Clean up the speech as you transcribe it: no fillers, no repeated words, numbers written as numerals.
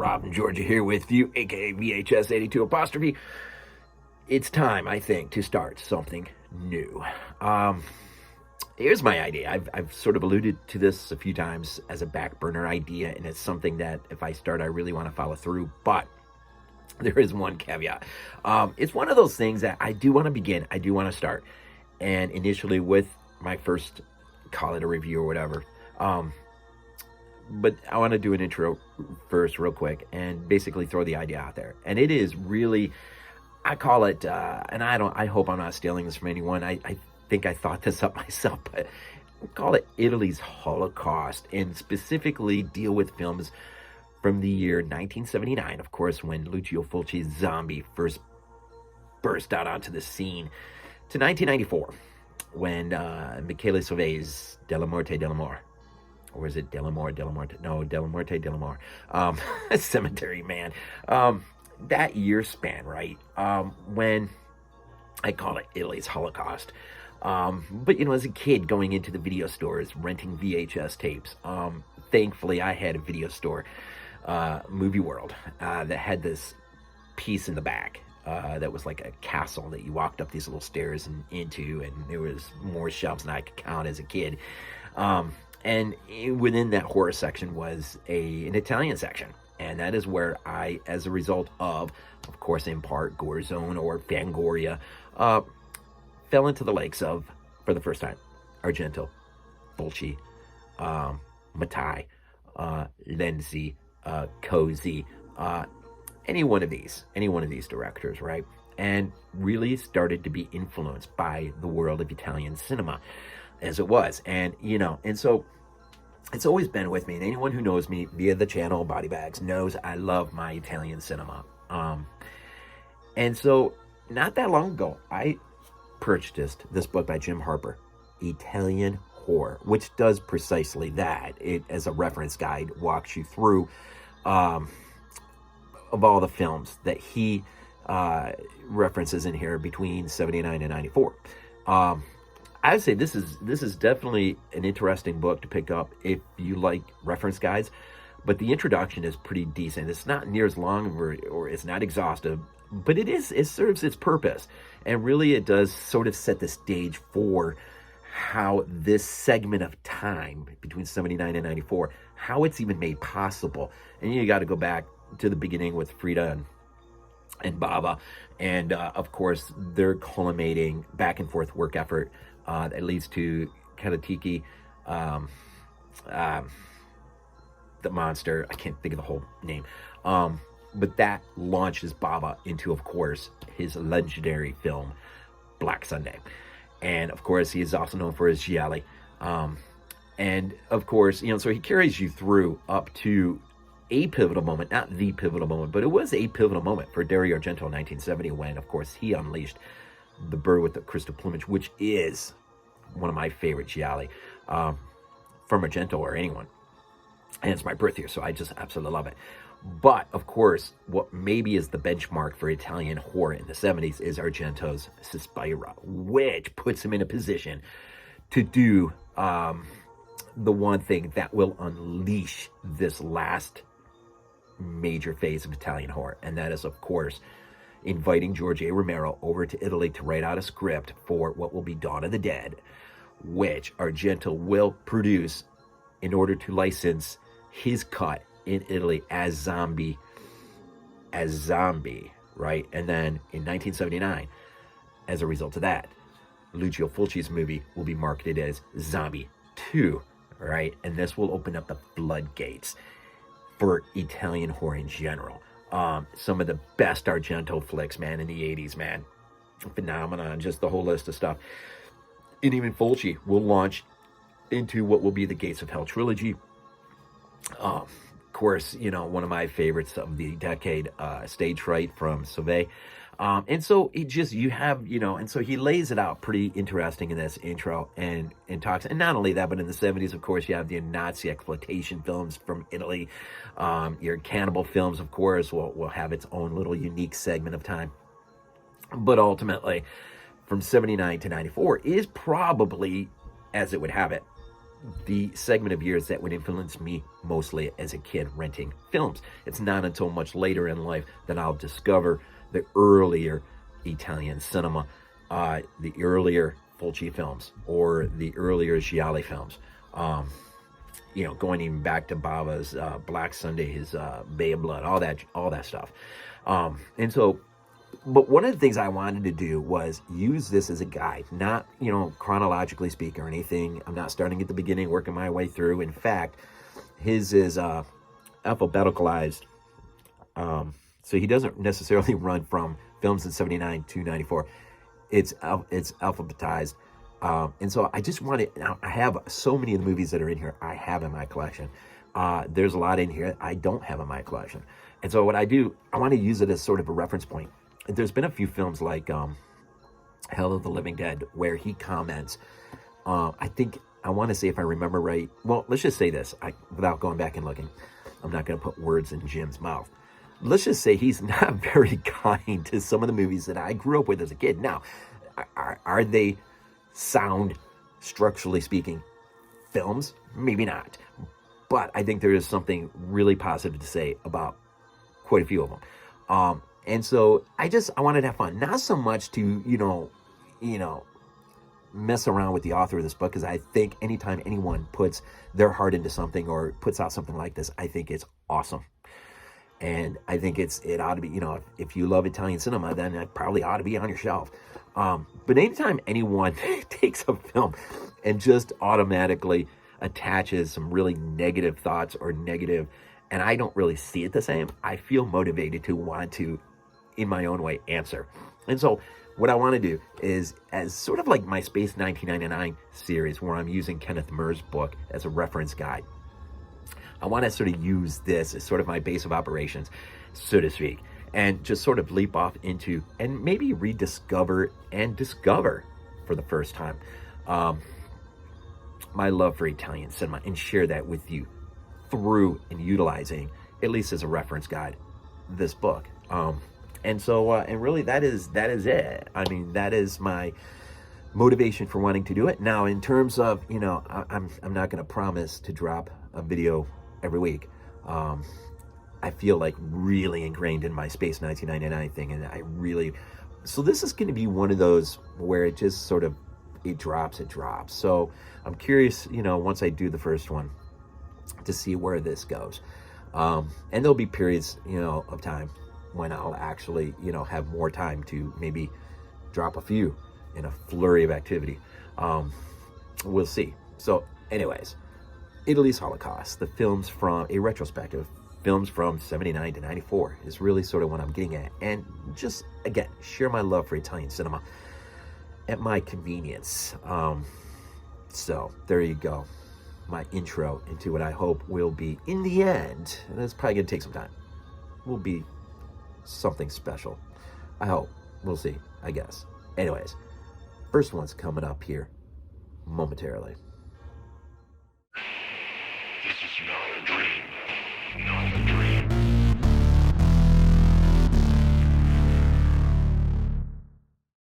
Rob in Georgia here with you, aka VHS 82 apostrophe. It's time, I think, to start something new. Here's my idea. I've sort of alluded to this a few times as a back burner idea, and it's something that if I start, I really want to follow through. But there is one caveat. It's one of those things that I do want to begin. I do want to start, and initially with my first, call it a review or whatever. But I want to do an intro first real quick and basically throw the idea out there. And it is really, I call it, and I hope I'm not stealing this from anyone. I think I thought this up myself, but I call it Italy's Holocaust, and specifically deal with films from the year 1979, of course, when Lucio Fulci's Zombie first burst out onto the scene, to 1994, when Michele Soavi's Della Morte dell'Amore, or is it Delamore? No, Della Morte dell'Amore. Cemetery Man. That year span, right? When I call it Italy's Holocaust. But, as a kid going into the video stores, renting VHS tapes, thankfully I had a video store, Movie World, that had this piece in the back. That was like a castle that you walked up these little stairs and into, and there was more shelves than I could count as a kid. And within that horror section was an Italian section. And that is where I, as a result of course, in part, Gore Zone or Fangoria, fell into the likes of, for the first time, Argento, Fulci, Mattei, Lenzi, Cosi, any one of these directors, right? And really started to be influenced by the world of Italian cinema as it was. And, and so it's always been with me. And anyone who knows me via the channel Body Bags knows I love my Italian cinema. And so not that long ago, I purchased this book by Jim Harper, Italian Horror, which does precisely that. It, as a reference guide, walks you through of all the films that he references in here between 79 and 94. I'd say this is definitely an interesting book to pick up if you like reference guides, but the introduction is pretty decent. It's not near as long or it's not exhaustive, but it serves its purpose, and really it does sort of set the stage for how this segment of time between 79 and 94, how it's even made possible. And you got to go back to the beginning with Frida and Bava, and of course their culminating back and forth work effort that leads to Kalatiki, the monster. I can't think of the whole name, but that launches Bava into, of course, his legendary film Black Sunday. And of course he is also known for his gialli, and of course, so he carries you through up to a pivotal moment, not the pivotal moment, but it was a pivotal moment for Dario Argento in 1970, when, of course, he unleashed The Bird with the Crystal Plumage, which is one of my favorite gialli from Argento or anyone. And it's my birth year, so I just absolutely love it. But, of course, what maybe is the benchmark for Italian horror in the 70s is Argento's Suspiria, which puts him in a position to do the one thing that will unleash this last major phase of Italian horror, and that is, of course, inviting George A. Romero over to Italy to write out a script for what will be Dawn of the Dead, which Argento will produce in order to license his cut in Italy as Zombie, right? And then in 1979, as a result of that, Lucio Fulci's movie will be marketed as Zombie 2, right? And this will open up the floodgates for Italian horror in general. Some of the best Argento flicks, man, in the 80s, man. Phenomenon, just the whole list of stuff. And even Fulci will launch into what will be the Gates of Hell trilogy. Of course, one of my favorites of the decade, Stage Fright from Sauvé. And so and so he lays it out pretty interesting in this intro and talks. And not only that, but in the 70s, of course, you have the Nazi exploitation films from Italy. Your cannibal films, of course, will have its own little unique segment of time. But ultimately, from 79 to 94 is probably, as it would have it, the segment of years that would influence me mostly as a kid renting films. It's not until much later in life that I'll discover the earlier Italian cinema, the earlier Fulci films, or the earlier Gialli films. Going even back to Bava's Black Sunday, his Bay of Blood, all that stuff. But one of the things I wanted to do was use this as a guide, not, chronologically speak or anything. I'm not starting at the beginning, working my way through. In fact, his is alphabeticalized. So he doesn't necessarily run from films in 79 to 94. It's alphabetized. And so I just wanted, I have so many of the movies that are in here I have in my collection. There's a lot in here I don't have in my collection. And so what I do, I want to use it as sort of a reference point. There's been a few films like Hell of the Living Dead where he comments, I want to say, if I remember right, well, let's just say this, without going back and looking. I'm not going to put words in Jim's mouth. Let's just say he's not very kind to some of the movies that I grew up with as a kid. Now, are they sound, structurally speaking, films? Maybe not. But I think there is something really positive to say about quite a few of them. And so I wanted to have fun. Not so much to, mess around with the author of this book, because I think anytime anyone puts their heart into something or puts out something like this, I think it's awesome. And I think it ought to be, if you love Italian cinema, then it probably ought to be on your shelf. But anytime anyone takes a film and just automatically attaches some really negative thoughts or negative, and I don't really see it the same, I feel motivated to want to, in my own way, answer. And so what I want to do is, as sort of like my Space 1999 series, where I'm using Kenneth Muir's book as a reference guide, I want to sort of use this as sort of my base of operations, so to speak, and just sort of leap off into and maybe rediscover and discover for the first time my love for Italian cinema, and share that with you through and utilizing, at least as a reference guide, this book. And really that is it. I mean, that is my motivation for wanting to do it. Now, in terms of, I'm not going to promise to drop a video every week. I feel like really ingrained in my Space 1999 thing, and so this is going to be one of those where it just sort of, it drops. So I'm curious, once I do the first one, to see where this goes. And there'll be periods, of time when I'll actually, have more time to maybe drop a few in a flurry of activity. We'll see. So anyways, Italy's Holocaust, the films from a retrospective, films from 79 to 94 is really sort of what I'm getting at. And just, again, share my love for Italian cinema at my convenience. So there you go. My intro into what I hope will be, in the end, and it's probably going to take some time, will be something special. I hope. We'll see, I guess. Anyways, first one's coming up here momentarily.